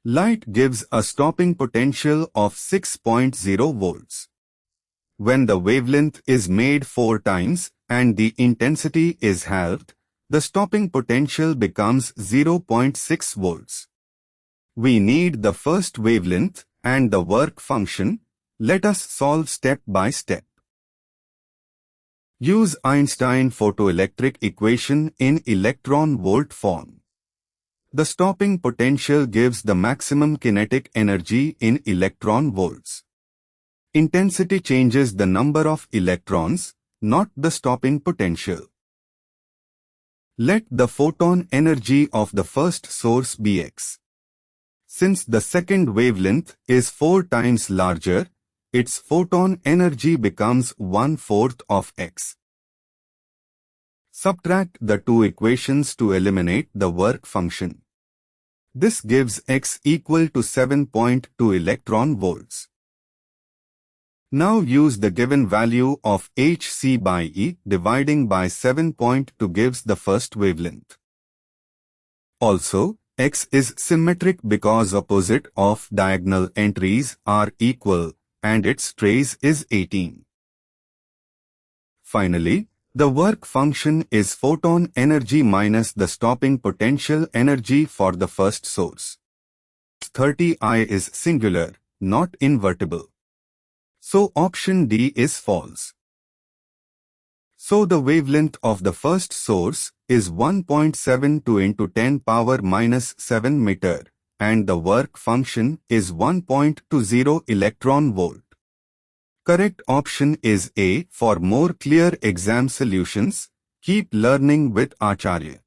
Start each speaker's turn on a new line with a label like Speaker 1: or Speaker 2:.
Speaker 1: Light gives a stopping potential of 6.0 volts. When the wavelength is made 4 times and the intensity is halved, the stopping potential becomes 0.6 volts. We need the first wavelength and the work function. Let us solve step by step. Use Einstein photoelectric equation in electron-volt form. The stopping potential gives the maximum kinetic energy in electron volts. Intensity changes the number of electrons, not the stopping potential. Let the photon energy of the first source be x. Since the second wavelength is 4 times larger, its photon energy becomes 1/4 of x. Subtract the two equations to eliminate the work function. This gives x equal to 7.2 electron volts. Now use the given value of Hc by E dividing by 7.2 gives the first wavelength. Also, x is symmetric because opposite of diagonal entries are equal and its trace is 18. Finally, the work function is photon energy minus the stopping potential energy for the first source. 30I is singular, not invertible. So option D is false. So the wavelength of the first source is 1.72 into 10 power minus 7 meter, and the work function is 1.20 electron volt. Correct option is A. For more clear exam solutions, keep learning with Acharya.